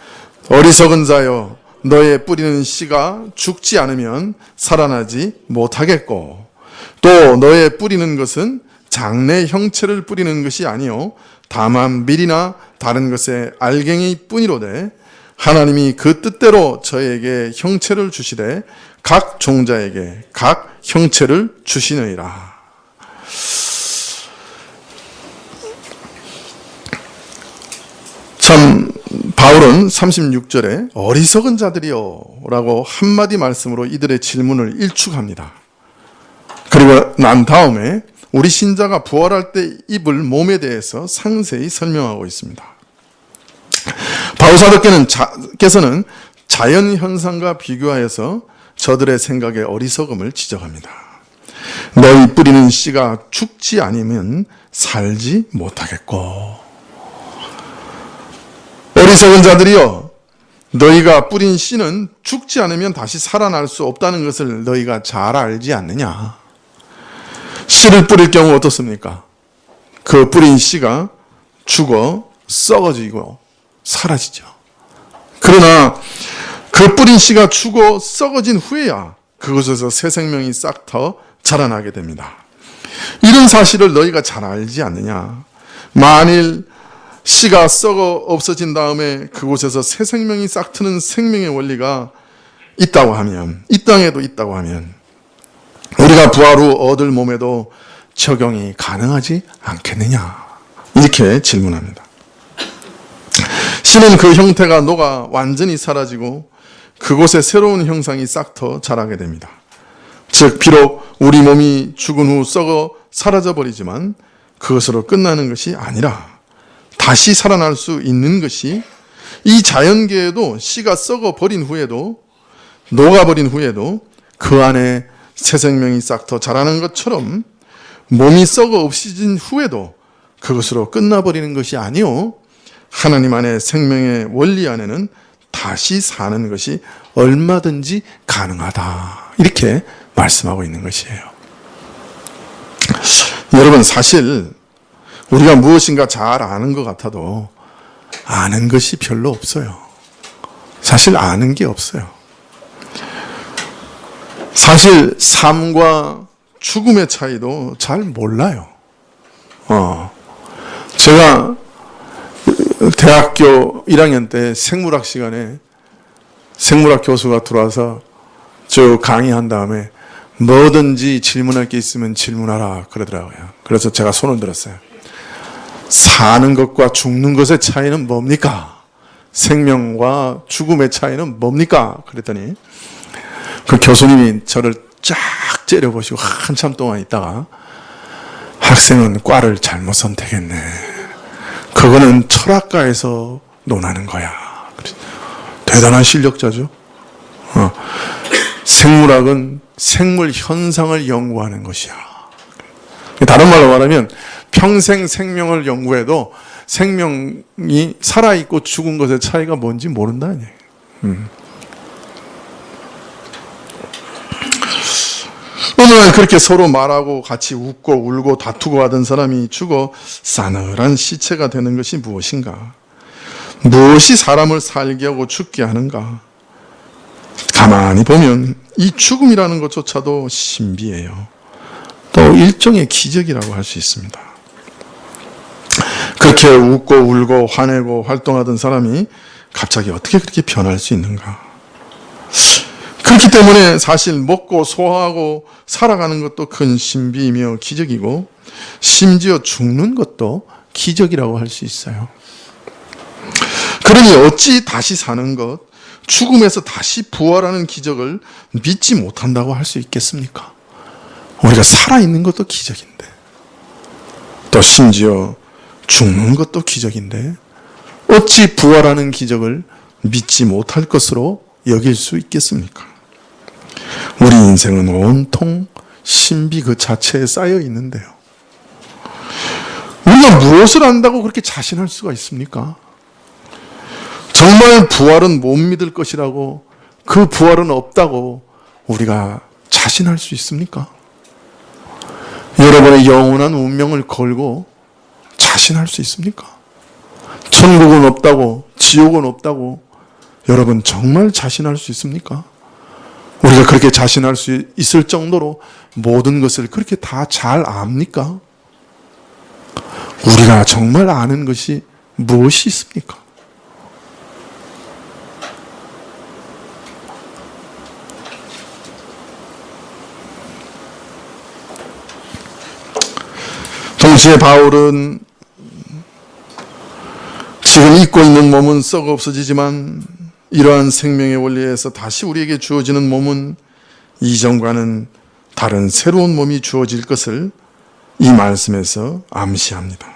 어리석은 자여, 너의 뿌리는 씨가 죽지 않으면 살아나지 못하겠고, 또 너의 뿌리는 것은 장래 형체를 뿌리는 것이 아니요 다만 밀이나 다른 것의 알갱이 뿐이로되, 하나님이 그 뜻대로 저에게 형체를 주시되 각 종자에게 각 형체를 주시느니라. 참 바울은 36절에 어리석은 자들이여 라고 한마디 말씀으로 이들의 질문을 일축합니다. 그리고 난 다음에 우리 신자가 부활할 때 입을 몸에 대해서 상세히 설명하고 있습니다. 바울 사도께서는 자연 현상과 비교하여서 저들의 생각의 어리석음을 지적합니다. 너희 뿌리는 씨가 죽지 않으면 살지 못하겠고, 어리석은 자들이여, 너희가 뿌린 씨는 죽지 않으면 다시 살아날 수 없다는 것을 너희가 잘 알지 않느냐? 씨를 뿌릴 경우 어떻습니까? 그 뿌린 씨가 죽어 썩어지고 사라지죠. 그러나 그 뿌린 씨가 죽어 썩어진 후에야 그곳에서 새 생명이 싹터 자라나게 됩니다. 이런 사실을 너희가 잘 알지 않느냐? 만일 씨가 썩어 없어진 다음에 그곳에서 새 생명이 싹트는 생명의 원리가 있다고 하면, 이 땅에도 있다고 하면 우리가 부활 후 얻을 몸에도 적용이 가능하지 않겠느냐? 이렇게 질문합니다. 씨는 그 형태가 녹아 완전히 사라지고 그곳에 새로운 형상이 싹터 자라게 됩니다. 즉 비록 우리 몸이 죽은 후 썩어 사라져버리지만 그것으로 끝나는 것이 아니라 다시 살아날 수 있는 것이, 이 자연계에도 씨가 썩어버린 후에도, 녹아버린 후에도 그 안에 새 생명이 싹터 자라는 것처럼 몸이 썩어 없어진 후에도 그것으로 끝나버리는 것이 아니요 하나님 안에 생명의 원리 안에는 다시 사는 것이 얼마든지 가능하다, 이렇게 말씀하고 있는 것이에요. 여러분, 사실 우리가 무엇인가 잘 아는 것 같아도 아는 것이 별로 없어요. 사실 아는 게 없어요. 사실 삶과 죽음의 차이도 잘 몰라요. 제가 대학교 1학년 때 생물학 시간에 생물학 교수가 들어와서 저 강의한 다음에 뭐든지 질문할 게 있으면 질문하라 그러더라고요. 그래서 제가 손을 들었어요. 사는 것과 죽는 것의 차이는 뭡니까? 생명과 죽음의 차이는 뭡니까? 그랬더니 그 교수님이 저를 쫙 째려보시고 한참 동안 있다가 학생은 과를 잘못 선택했네. 그거는 철학과에서 논하는 거야. 대단한 실력자죠. 생물학은 생물 현상을 연구하는 것이야. 다른 말로 말하면 평생 생명을 연구해도 생명이 살아있고 죽은 것의 차이가 뭔지 모른다니. 어느 날 그렇게 서로 말하고 같이 웃고 울고 다투고 하던 사람이 죽어 싸늘한 시체가 되는 것이 무엇인가? 무엇이 사람을 살게 하고 죽게 하는가? 가만히 보면 이 죽음이라는 것조차도 신비해요. 또 일종의 기적이라고 할 수 있습니다. 그렇게 웃고 울고 화내고 활동하던 사람이 갑자기 어떻게 그렇게 변할 수 있는가? 그렇기 때문에 사실 먹고 소화하고 살아가는 것도 큰 신비이며 기적이고 심지어 죽는 것도 기적이라고 할 수 있어요. 그러니 어찌 다시 사는 것, 죽음에서 다시 부활하는 기적을 믿지 못한다고 할 수 있겠습니까? 우리가 살아있는 것도 기적인데 또 심지어 죽는 것도 기적인데 어찌 부활하는 기적을 믿지 못할 것으로 여길 수 있겠습니까? 우리 인생은 온통 신비 그 자체에 쌓여 있는데요. 우리가 무엇을 안다고 그렇게 자신할 수가 있습니까? 정말 부활은 못 믿을 것이라고, 그 부활은 없다고 우리가 자신할 수 있습니까? 여러분의 영원한 운명을 걸고 자신할 수 있습니까? 천국은 없다고, 지옥은 없다고 여러분 정말 자신할 수 있습니까? 우리가 그렇게 자신할 수 있을 정도로 모든 것을 그렇게 다 잘 압니까? 우리가 정말 아는 것이 무엇이 있습니까? 동시에 바울은 지금 입고 있는 몸은 썩어 없어지지만 이러한 생명의 원리에서 다시 우리에게 주어지는 몸은 이전과는 다른 새로운 몸이 주어질 것을 이 말씀에서 암시합니다.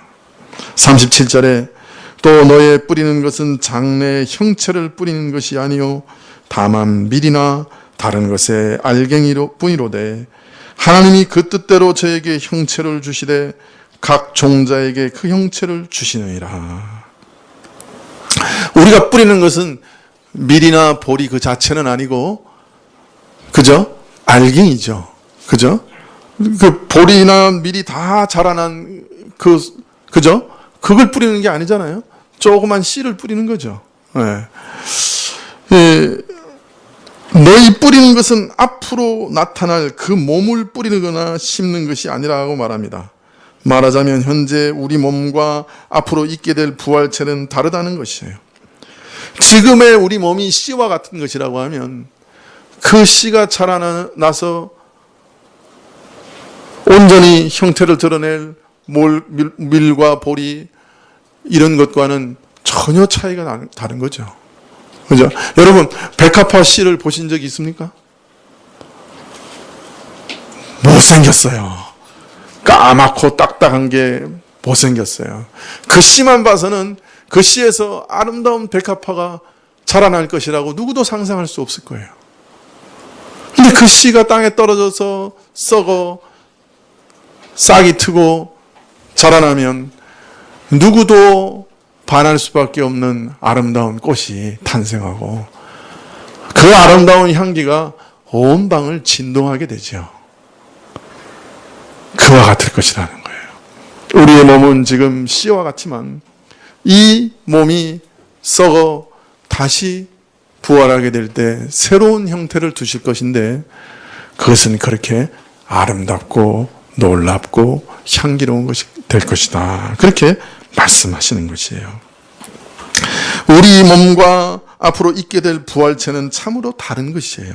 37절에 또 너의 뿌리는 것은 장래의 형체를 뿌리는 것이 아니요 다만 밀이나 다른 것의 알갱이로 뿐이로되 하나님이 그 뜻대로 저에게 형체를 주시되 각 종자에게 그 형체를 주시느니라. 우리가 뿌리는 것은 밀이나 보리 그 자체는 아니고, 그죠? 알갱이죠. 그죠? 그 보리나 밀이 다 자라난 그죠? 그걸 뿌리는 게 아니잖아요. 조그만 씨를 뿌리는 거죠. 너희 뿌리는 것은 앞으로 나타날 그 몸을 뿌리거나 심는 것이 아니라고 말합니다. 말하자면 현재 우리 몸과 앞으로 있게 될 부활체는 다르다는 것이에요. 지금의 우리 몸이 씨와 같은 것이라고 하면 그 씨가 자라나서 온전히 형태를 드러낼 밀과 보리 이런 것과는 전혀 차이가 다른 거죠. 그죠? 여러분 백합화 씨를 보신 적이 있습니까? 못생겼어요. 까맣고 딱딱한 게 못생겼어요. 그 씨만 봐서는 그 씨에서 아름다운 백합화가 자라날 것이라고 누구도 상상할 수 없을 거예요. 근데 그 씨가 땅에 떨어져서 썩어 싹이 트고 자라나면 누구도 반할 수밖에 없는 아름다운 꽃이 탄생하고 그 아름다운 향기가 온 방을 진동하게 되죠. 그와 같을 것이라는 거예요. 우리의 몸은 지금 씨와 같지만 이 몸이 썩어 다시 부활하게 될 때 새로운 형태를 두실 것인데 그것은 그렇게 아름답고 놀랍고 향기로운 것이 될 것이다. 그렇게 말씀하시는 것이에요. 우리 몸과 앞으로 있게 될 부활체는 참으로 다른 것이에요.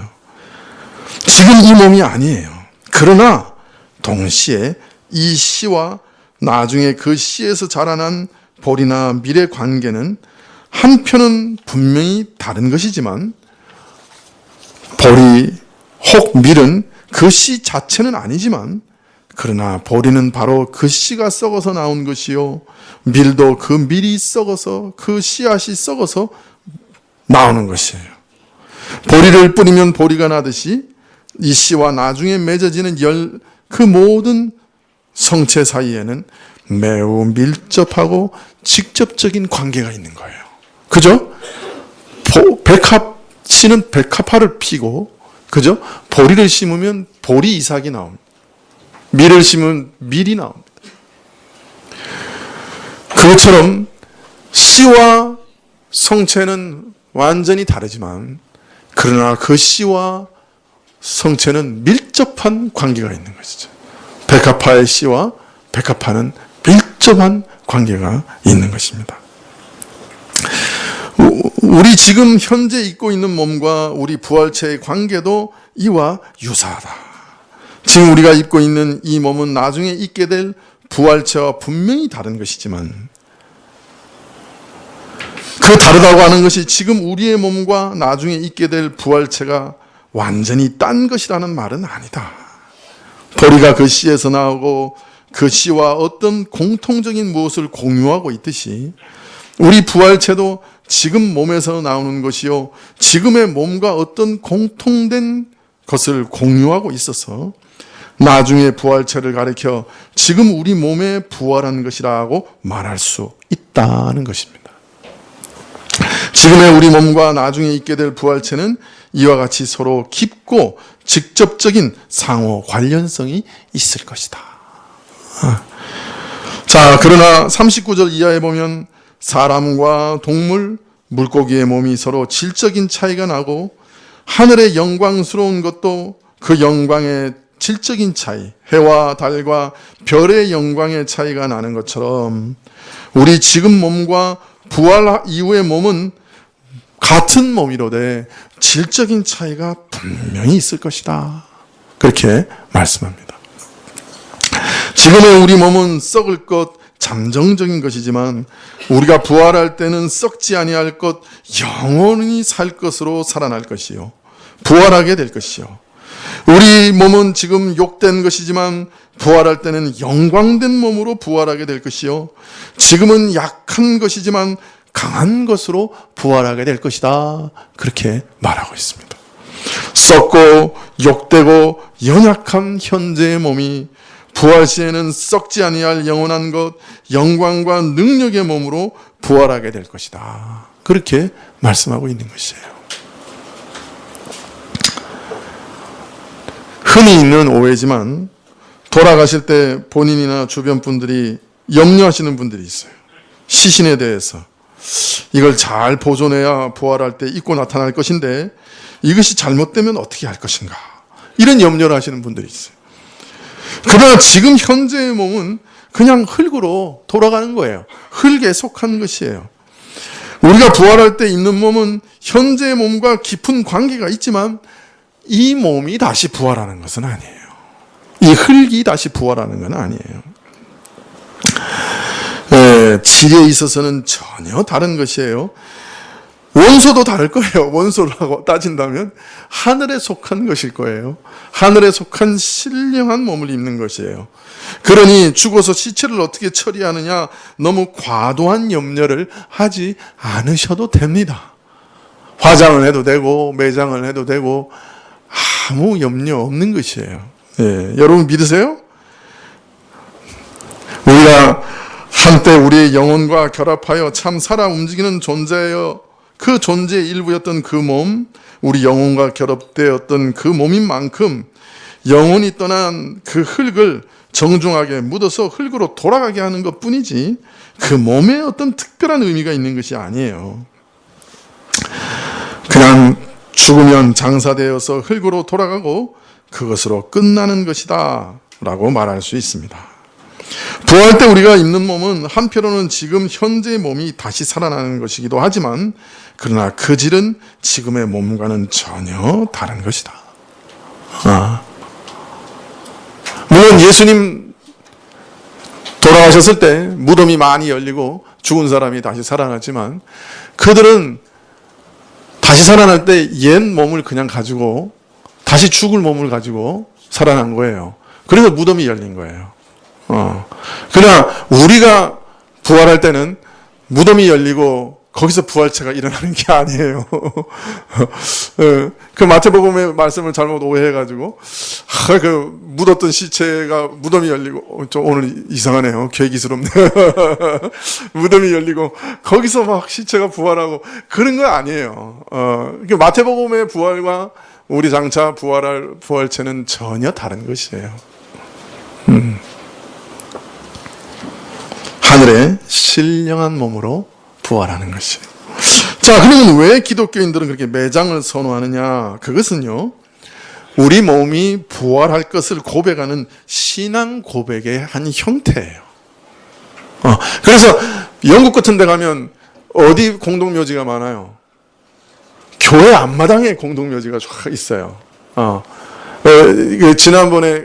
지금 이 몸이 아니에요. 그러나 동시에 이 씨와 나중에 그 씨에서 자라난 볼이나 밀의 관계는 한편은 분명히 다른 것이지만 볼이 혹 밀은 그 씨 자체는 아니지만 그러나 보리는 바로 그 씨가 썩어서 나온 것이요 밀도 그 밀이 썩어서 그 씨앗이 썩어서 나오는 것이에요. 보리를 뿌리면 보리가 나듯이 이 씨와 나중에 맺어지는 그 모든 성체 사이에는 매우 밀접하고 직접적인 관계가 있는 거예요. 그죠? 씨는 백합화를 피고, 그죠? 보리를 심으면 보리 이삭이 나옵니다. 밀을 심으면 밀이 나옵니다. 그것처럼 씨와 성체는 완전히 다르지만 그러나 그 씨와 성체는 밀접한 관계가 있는 것이죠. 백합화의 씨와 백합화는 밀접한 관계가 있는 것입니다. 우리 지금 현재 입고 있는 몸과 우리 부활체의 관계도 이와 유사하다. 지금 우리가 입고 있는 이 몸은 나중에 입게 될 부활체와 분명히 다른 것이지만 그 다르다고 하는 것이 지금 우리의 몸과 나중에 입게 될 부활체가 완전히 딴 것이라는 말은 아니다. 보리가 그 씨에서 나오고 그 씨와 어떤 공통적인 무엇을 공유하고 있듯이 우리 부활체도 지금 몸에서 나오는 것이요 지금의 몸과 어떤 공통된 것을 공유하고 있어서 나중에 부활체를 가리켜 지금 우리 몸에 부활한 것이라고 말할 수 있다는 것입니다. 지금의 우리 몸과 나중에 있게 될 부활체는 이와 같이 서로 깊고 직접적인 상호 관련성이 있을 것이다. 자, 그러나 39절 이하에 보면 사람과 동물, 물고기의 몸이 서로 질적인 차이가 나고 하늘의 영광스러운 것도 그 영광의 질적인 차이, 해와 달과 별의 영광의 차이가 나는 것처럼 우리 지금 몸과 부활 이후의 몸은 같은 몸이로되 질적인 차이가 분명히 있을 것이다. 그렇게 말씀합니다. 지금의 우리 몸은 썩을 것, 잠정적인 것이지만 우리가 부활할 때는 썩지 아니할 것, 영원히 살 것으로 살아날 것이요 부활하게 될 것이요 우리 몸은 지금 욕된 것이지만 부활할 때는 영광된 몸으로 부활하게 될 것이요 지금은 약한 것이지만 강한 것으로 부활하게 될 것이다. 그렇게 말하고 있습니다. 썩고 욕되고 연약한 현재의 몸이 부활 시에는 썩지 아니할 영원한 것, 영광과 능력의 몸으로 부활하게 될 것이다. 그렇게 말씀하고 있는 것이에요. 흔히 있는 오해지만 돌아가실 때 본인이나 주변 분들이 염려하시는 분들이 있어요. 시신에 대해서. 이걸 잘 보존해야 부활할 때 입고 나타날 것인데 이것이 잘못되면 어떻게 할 것인가. 이런 염려를 하시는 분들이 있어요. 그러나 지금 현재의 몸은 그냥 흙으로 돌아가는 거예요. 흙에 속한 것이에요. 우리가 부활할 때 입는 몸은 현재의 몸과 깊은 관계가 있지만 이 몸이 다시 부활하는 것은 아니에요. 이 흙이 다시 부활하는 건 아니에요. 질에 있어서는 전혀 다른 것이에요. 원소도 다를 거예요. 원소라고 따진다면 하늘에 속한 것일 거예요. 하늘에 속한 신령한 몸을 입는 것이에요. 그러니 죽어서 시체를 어떻게 처리하느냐 너무 과도한 염려를 하지 않으셔도 됩니다. 화장을 해도 되고 매장을 해도 되고 아무 염려 없는 것이에요. 여러분 믿으세요? 우리가 한때 우리의 영혼과 결합하여 참 살아 움직이는 존재여 그 존재의 일부였던 그 몸, 우리 영혼과 결합되었던 그 몸인 만큼 영혼이 떠난 그 흙을 정중하게 묻어서 흙으로 돌아가게 하는 것 뿐이지 그 몸에 어떤 특별한 의미가 있는 것이 아니에요. 그냥 죽으면 장사되어서 흙으로 돌아가고 그것으로 끝나는 것이다 라고 말할 수 있습니다. 부활 때 우리가 입는 몸은 한편으로는 지금 현재의 몸이 다시 살아나는 것이기도 하지만 그러나 그 질은 지금의 몸과는 전혀 다른 것이다. 물론 예수님 돌아가셨을 때 무덤이 많이 열리고 죽은 사람이 다시 살아났지만 그들은 다시 살아날 때 옛 몸을 그냥 가지고 다시 죽을 몸을 가지고 살아난 거예요. 그래서 무덤이 열린 거예요. 그러나 우리가 부활할 때는 무덤이 열리고 거기서 부활체가 일어나는 게 아니에요. 그 마태복음의 말씀을 잘못 오해해가지고 그 묻었던 시체가 무덤이 열리고 좀 오늘 이상하네요. 괴기스럽네요. 무덤이 열리고 거기서 막 시체가 부활하고 그런 거 아니에요. 그 마태복음의 부활과 우리 장차 부활할 부활체는 전혀 다른 것이에요. 하늘의 신령한 몸으로 부활하는 것이에요. 자, 그러면 왜 기독교인들은 그렇게 매장을 선호하느냐? 그것은요, 우리 몸이 부활할 것을 고백하는 신앙 고백의 한 형태예요. 그래서 영국 같은 데 가면 어디 공동묘지가 많아요? 교회 앞마당에 공동묘지가 쫙 있어요. 지난번에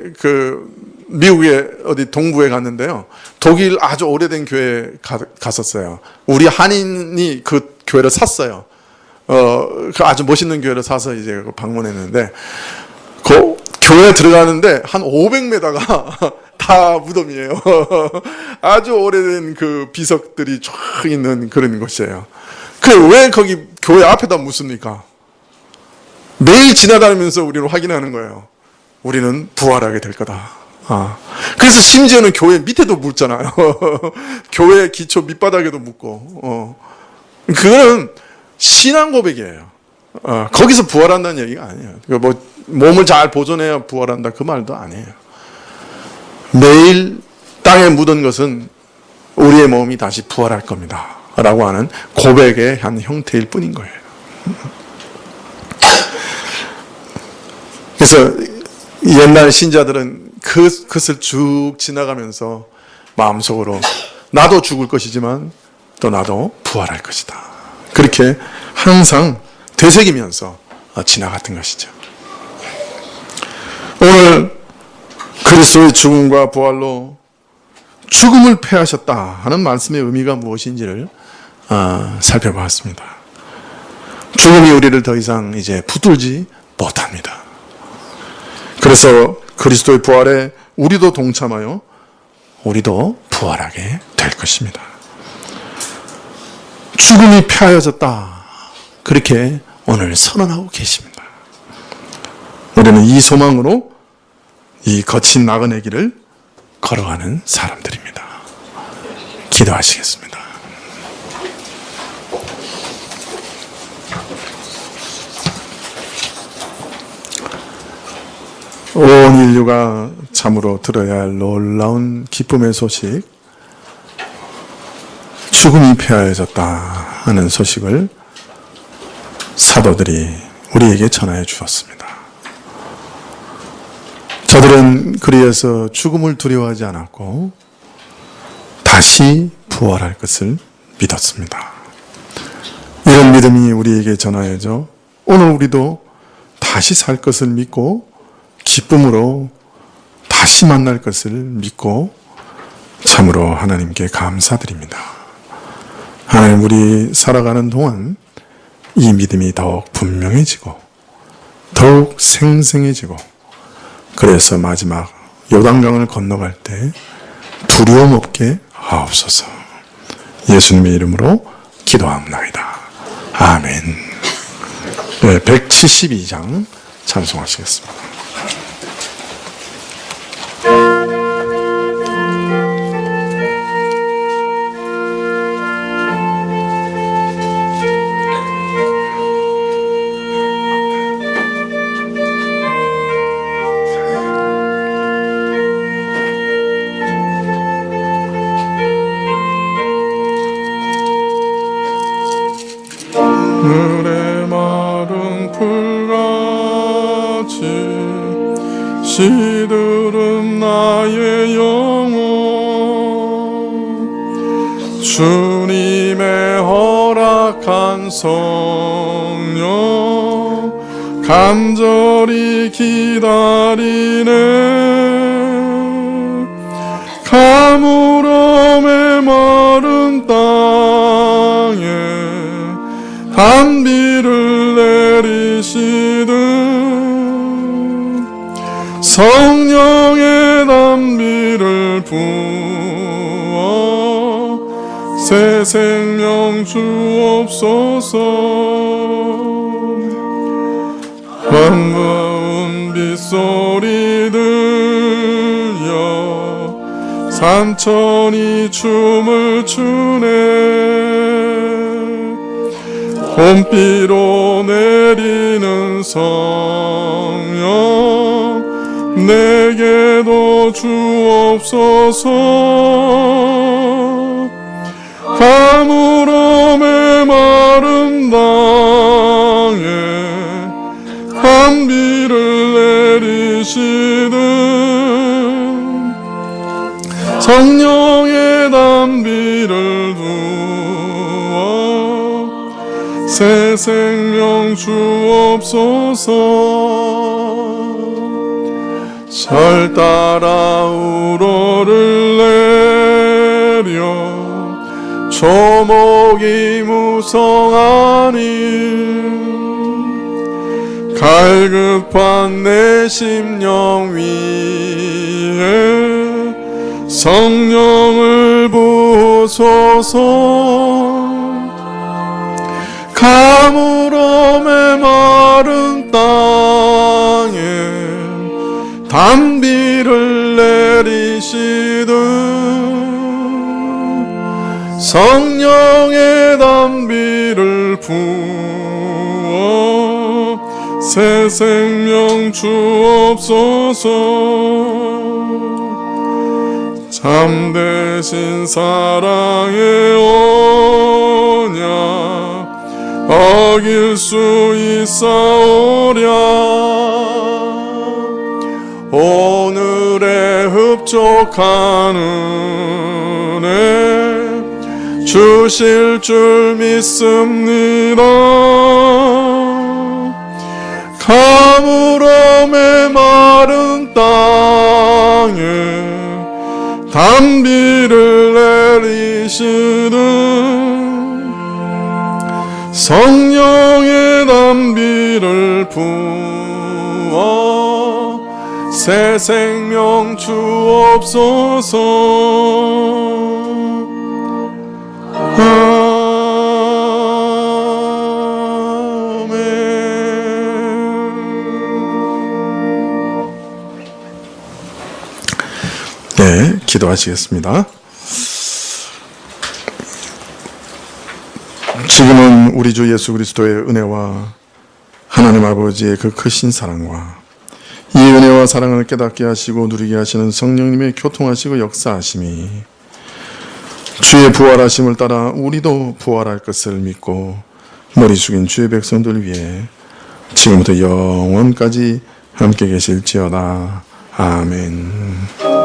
미국의 어디 동부에 갔는데요. 독일 아주 오래된 교회에 갔었어요. 우리 한인이 그 교회를 샀어요. 그 아주 멋있는 교회를 사서 이제 방문했는데, 그 교회에 들어가는데 한 500m가 다 무덤이에요. 아주 오래된 그 비석들이 쫙 있는 그런 곳이에요. 왜 거기 교회 앞에다 묻습니까? 매일 지나다니면서 우리는 확인하는 거예요. 우리는 부활하게 될 거다. 그래서 심지어는 교회 밑에도 묻잖아요. 교회 기초 밑바닥에도 묻고, 그거는 신앙 고백이에요. 거기서 부활한다는 얘기가 아니에요. 몸을 잘 보존해야 부활한다 그 말도 아니에요. 매일 땅에 묻은 것은 우리의 몸이 다시 부활할 겁니다. 라고 하는 고백의 한 형태일 뿐인 거예요. 그래서 옛날 신자들은 그것을 쭉 지나가면서 마음속으로 나도 죽을 것이지만 또 나도 부활할 것이다. 그렇게 항상 되새기면서 지나갔던 것이죠. 오늘 그리스도의 죽음과 부활로 죽음을 패하셨다 하는 말씀의 의미가 무엇인지를 살펴봤습니다. 죽음이 우리를 더 이상 이제 붙들지 못합니다. 그래서 그리스도의 부활에 우리도 동참하여 우리도 부활하게 될 것입니다. 죽음이 패하여졌다. 그렇게 오늘 선언하고 계십니다. 우리는 이 소망으로 이 거친 나그네 길을 걸어가는 사람들입니다. 기도하시겠습니다. 온 인류가 참으로 들어야 할 놀라운 기쁨의 소식, 죽음이 패하여졌다 하는 소식을 사도들이 우리에게 전하여 주었습니다. 저들은 그리해서 죽음을 두려워하지 않았고 다시 부활할 것을 믿었습니다. 이런 믿음이 우리에게 전하여져 오늘 우리도 다시 살 것을 믿고 기쁨으로 다시 만날 것을 믿고 참으로 하나님께 감사드립니다. 하나님, 우리 살아가는 동안 이 믿음이 더욱 분명해지고 더욱 생생해지고 그래서 마지막 요단강을 건너갈 때 두려움 없게 하옵소서. 예수님의 이름으로 기도합니다. 아멘. 네, 172장 찬송하시겠습니다. 시들은 나의 영혼 주님의 허락한 성령 간절히 기다리네. 가물어 메마른 땅에 단비를 내리시듯 성령의 단비를 부어 새 생명 주옵소서. 반가운 빗소리 들려 산천이 춤을 추네. 봄비로 내리는 성령 내게도 주옵소서. 가물어 메마른 땅에 단비를 내리시듯 성령의 단비를 두어 새 생명 주옵소서. 절 따라 우러를 내려 조목이 무성하니 갈급한 내 심령 위에 성령을 부으소서. 가물어 메마른 땅에 단비를 내리시듯 성령의 단비를 부어 새 생명 주옵소서. 참되신 사랑의 언약 어길 수 있사오랴. 오늘의 흡족한 은혜 주실 줄 믿습니다. 가물어 메마른 땅에 단비를 내리시듯 성령의 단비를 부어 새 생명 주옵소서. 네, 기도하시겠습니다. 지금은 우리 주 예수 그리스도의 은혜와 하나님 아버지의 그 크신 사랑과 이 은혜와 사랑을 깨닫게 하시고 누리게 하시는 성령님의 교통하시고 역사하심이 주의 부활하심을 따라 우리도 부활할 것을 믿고 머리 숙인 주의 백성들 위해 지금부터 영원까지 함께 계실지어다. 아멘.